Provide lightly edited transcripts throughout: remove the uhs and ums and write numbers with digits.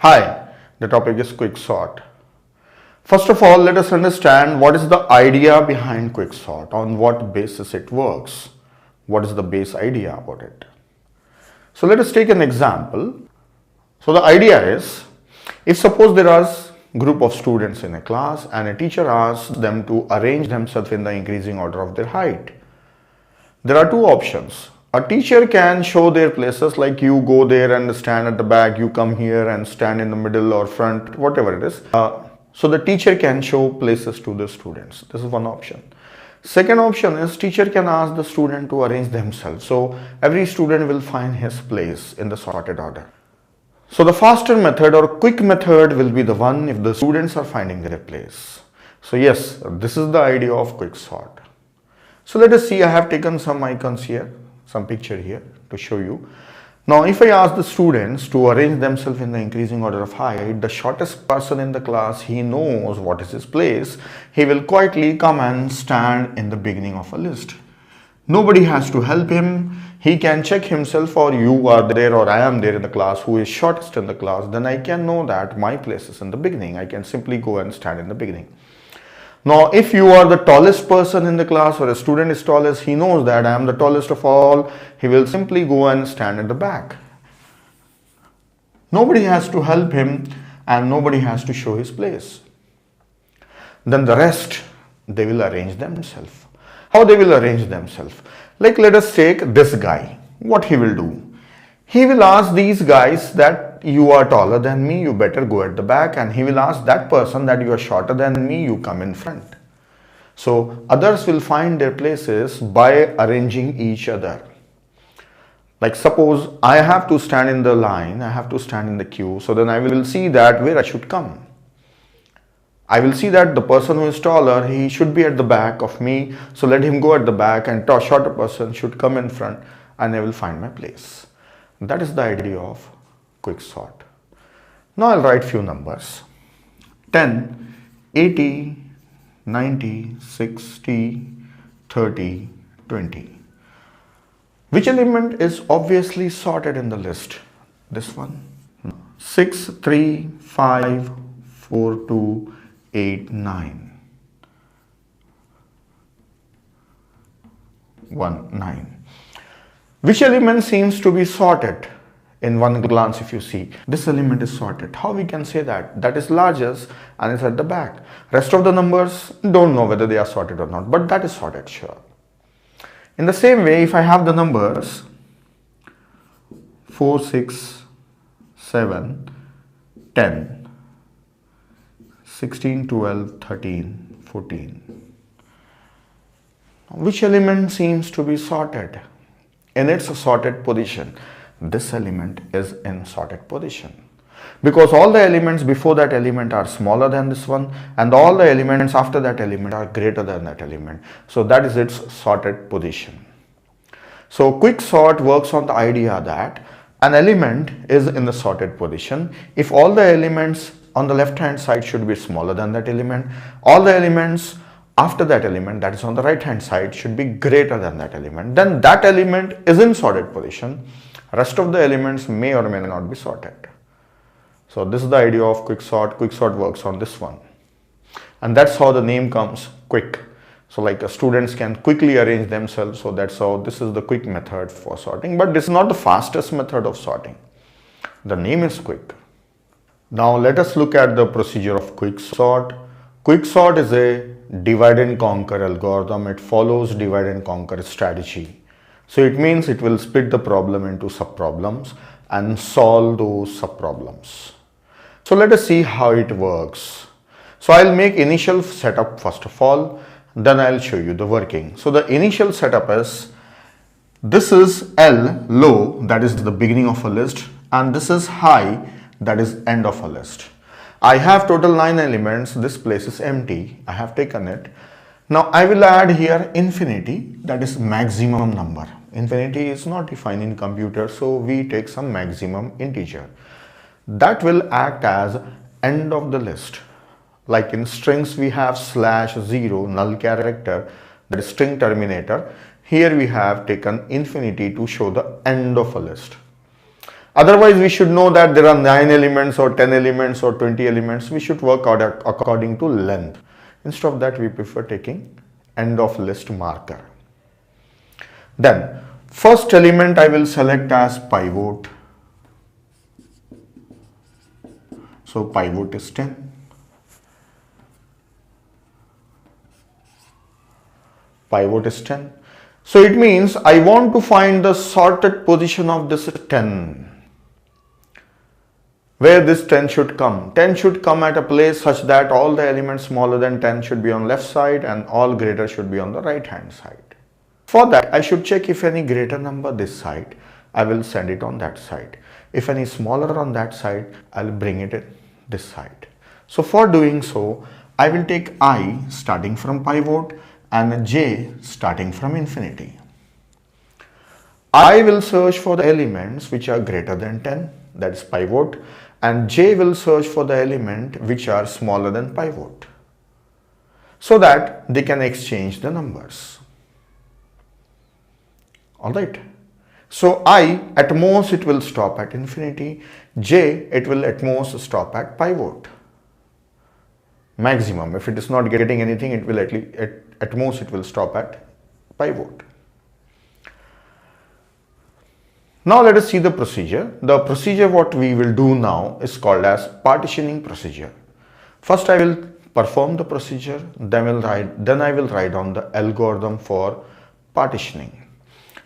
Hi, the topic is QuickSort. First of all, let us understand what is the idea behind QuickSort, on what basis it works. What is the base idea about it? So let us take an example. So the idea is, if suppose there is a group of students in a class and a teacher asks them to arrange themselves in the increasing order of their height. There are two options. A teacher can show their places, like you go there and stand at the back, you come here and stand in the middle or front, whatever it is. So the teacher can show places to the students. This is one option. Second option is teacher can ask the student to arrange themselves. So every student will find his place in the sorted order. So the faster method or quick method will be the one if the students are finding their place. So yes, this is the idea of QuickSort. So let us see, I have taken some icons here, some picture here to show you. Now if I ask the students to arrange themselves in the increasing order of height, the shortest person in the class, he knows what is his place. He will quietly come and stand in the beginning of a list. Nobody has to help him. He can check himself, or you are there or I am there in the class who is shortest in the class. Then I can know that my place is in the beginning. I can simply go and stand in the beginning. Now, if you are the tallest person in the class or a student is tallest, he knows that I am the tallest of all. He will simply go and stand at the back. Nobody has to help him and nobody has to show his place. Then the rest, they will arrange themselves. How they will arrange themselves? Like let us take this guy. What he will do? He will ask these guys that you are taller than me, you better go at the back, and he will ask that person that you are shorter than me, you come in front. So others will find their places by arranging each other. Like suppose I have to stand in the line, I have to stand in the queue, so then I will see that where I should come. I will see that the person who is taller, he should be at the back of me, so let him go at the back, and the shorter person should come in front, and I will find my place. That is the idea of QuickSort. Now I'll write few numbers. 10, 80, 90, 60, 30, 20. Which element is obviously sorted in the list? This one. 6, 3, 5, 4, 2, 8, 9. 1, 9. Which element seems to be sorted? In one glance, if you see, this element is sorted. How we can say that? That is largest and it's at the back. Rest of the numbers, don't know whether they are sorted or not, but that is sorted, sure. In the same way, if I have the numbers 4, 6, 7, 10, 16, 12, 13, 14. Which element seems to be sorted? In its sorted position. This element is in sorted position. Because all the elements before that element are smaller than this one, and all the elements after that element are greater than that element. So that is its sorted position. So QuickSort works on the idea that an element is in the sorted position if all the elements on the left hand side should be smaller than that element, all the elements after that element, that is on the right hand side, should be greater than that element. Then that element is in sorted position. Rest of the elements may or may not be sorted. So this is the idea of QuickSort. QuickSort works on this one. And that's how the name comes, quick. So like students can quickly arrange themselves. So that's how this is the quick method for sorting. But this is not the fastest method of sorting. The name is quick. Now let us look at the procedure of QuickSort. QuickSort is a divide and conquer algorithm. It follows divide and conquer strategy. So it means it will split the problem into subproblems and solve those subproblems. So let us see how it works. So I'll make initial setup first of all, then I'll show you the working. So the initial setup is, this is L, low, that is the beginning of a list, and this is high, that is end of a list. I have total 9 elements. This place is empty. I have taken it. Now I will add here infinity, that is maximum number. Infinity is not defined in computer, so we take some maximum integer. That will act as end of the list. Like in strings we have /0 null character, that is string terminator. Here we have taken infinity to show the end of a list. Otherwise, we should know that there are 9 elements or 10 elements or 20 elements. We should work out according to length. Instead of that, we prefer taking end of list marker. Then, first element I will select as pivot. So, pivot is 10. Pivot is 10. So, it means I want to find the sorted position of this 10. Where this 10 should come. 10 should come at a place such that all the elements smaller than 10 should be on left side and all greater should be on the right hand side. For that, I should check if any greater number this side, I will send it on that side. If any smaller on that side, I will bring it in this side. So for doing so, I will take I starting from pivot and j starting from infinity. I will search for the elements which are greater than 10, that is pivot, and j will search for the element which are smaller than pivot, so that they can exchange the numbers. Alright. So I at most it will stop at infinity, j it will at most stop at pivot. Maximum, if it is not getting anything, it will at most it will stop at pivot. Now let us see the procedure. The procedure what we will do now is called as partitioning procedure. First I will perform the procedure, then I will write down the algorithm for partitioning.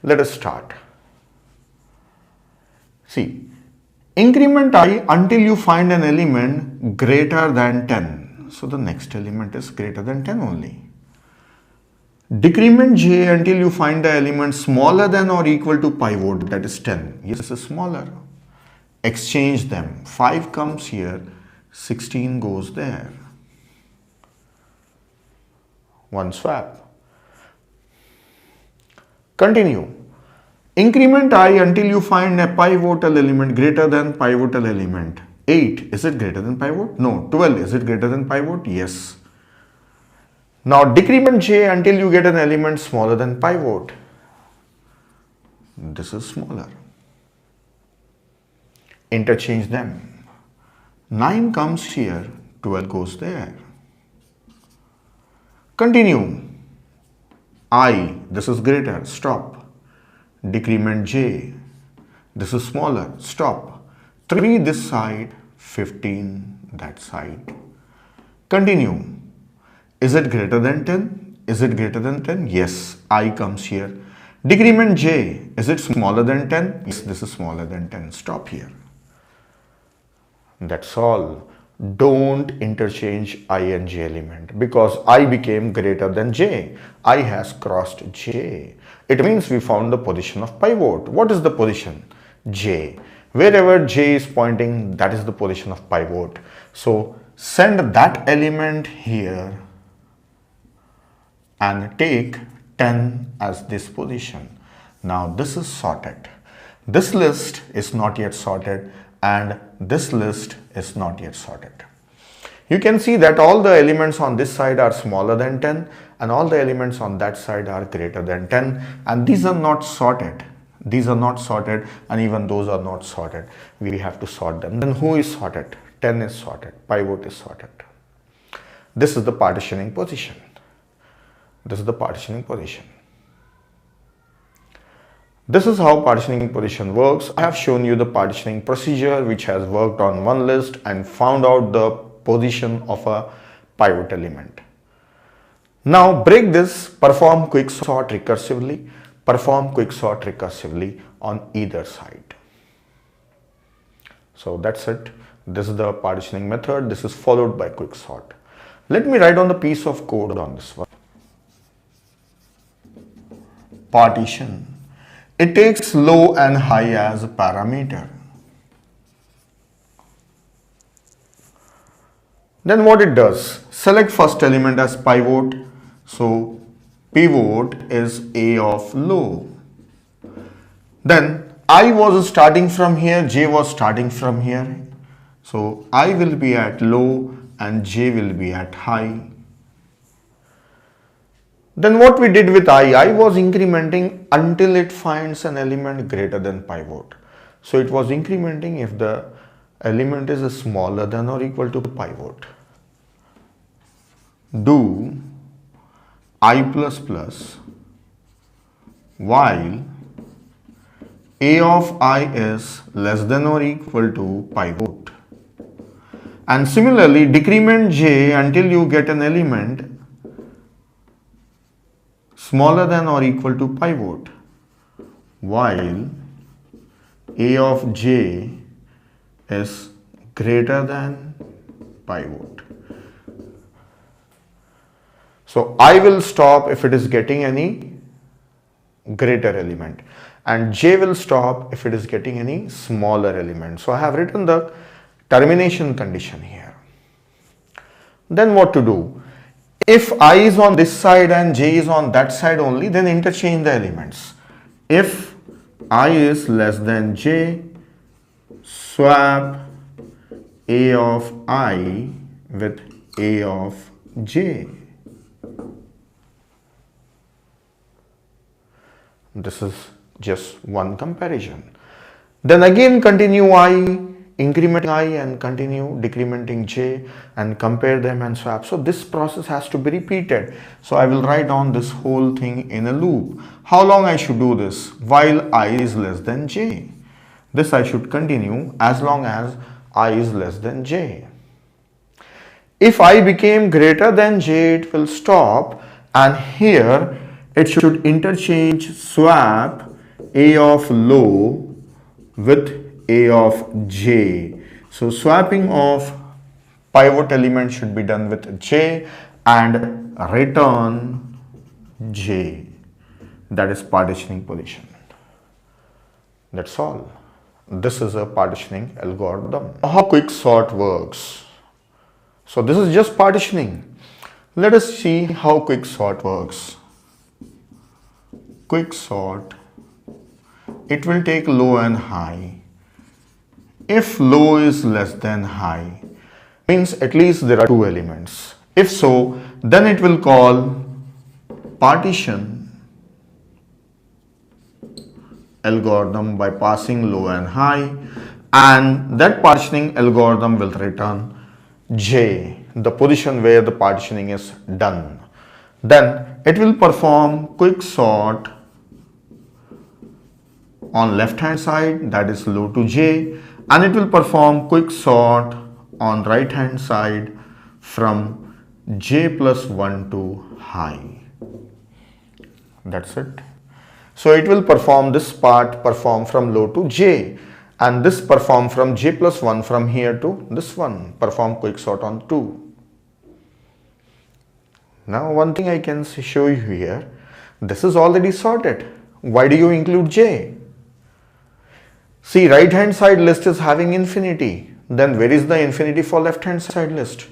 Let us start. See, increment I until you find an element greater than 10. So the next element is greater than 10 only. Decrement j until you find the element smaller than or equal to pivot, that is 10. Yes, this is smaller. Exchange them. 5 comes here, 16 goes there. One swap. Continue. Increment I until you find a pivotal element greater than pivotal element. 8, is it greater than pivot? No. 12, is it greater than pivot? Yes. Now decrement j until you get an element smaller than pivot. This is smaller. Interchange them. 9 comes here, 12 goes there. Continue. I, this is greater, stop. Decrement j, this is smaller, stop. 3 this side, 15 that side. Continue. Is it greater than 10? Is it greater than 10? Yes, I comes here. Decrement j, is it smaller than 10? Yes, this is smaller than 10. Stop here. That's all. Don't interchange I and j element because I became greater than j. I has crossed j. It means we found the position of pivot. What is the position? J. Wherever j is pointing, that is the position of pivot. So send that element here and take 10 as this position. Now this is sorted. This list is not yet sorted and this list is not yet sorted. You can see that all the elements on this side are smaller than 10 and all the elements on that side are greater than 10, and these are not sorted. These are not sorted and even those are not sorted. We have to sort them. Then who is sorted? 10 is sorted. Pivot is sorted. This is the partitioning position. This is the partitioning position. This is how partitioning position works. I have shown you the partitioning procedure which has worked on one list and found out the position of a pivot element. Now break this, perform QuickSort recursively. Perform QuickSort recursively on either side. So that's it. This is the partitioning method. This is followed by QuickSort. Let me write on the piece of code on this one. Partition. It takes low and high as a parameter. Then what it does? Select first element as pivot. So pivot is A of low. Then I was starting from here, J was starting from here. So I will be at low and J will be at high. Then what we did with I was incrementing until it finds an element greater than pivot. So it was incrementing if the element is smaller than or equal to pivot. Do I plus plus while a of I is less than or equal to pivot. And similarly, decrement j until you get an element smaller than or equal to pivot, while a of j is greater than pivot. So I will stop if it is getting any greater element, and j will stop if it is getting any smaller element. So I have written the termination condition here. Then what to do? If I is on this side and j is on that side only, then interchange the elements. If I is less than j, swap a of I with a of j. This is just one comparison. Then again continue I, increment I and continue decrementing j and compare them and swap. So this process has to be repeated. So I will write down this whole thing in a loop. How long I should do this? While I is less than j. This I should continue as long as I is less than j. If I became greater than j, it will stop, and here it should interchange swap a of low with a of j. So swapping of pivot element should be done with j and return j. That is partitioning position. That's all. This is a partitioning algorithm. How QuickSort works. So this is just partitioning. Let us see how QuickSort works. QuickSort, it will take low and high. If low is less than high, means at least there are two elements. If so, then it will call partition algorithm by passing low and high, and that partitioning algorithm will return j, the position where the partitioning is done. Then it will perform QuickSort on left hand side, that is low to j, and it will perform QuickSort on right hand side from j plus 1 to high. That's it. So it will perform this part, perform from low to j, and this perform from j plus 1 from here to this one, perform QuickSort on 2. Now one thing I can show you here, this is already sorted. Why do you include j? See, right hand side list is having infinity. Then where is the infinity for left hand side list?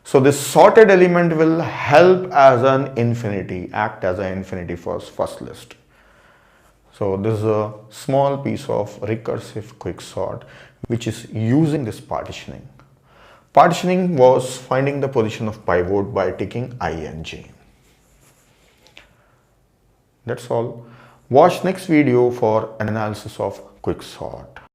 So this sorted element will help as an infinity, act as an infinity for first list. So this is a small piece of recursive QuickSort which is using this partitioning. Partitioning was finding the position of pivot by taking I and j. That's all. Watch next video for analysis of QuickSort.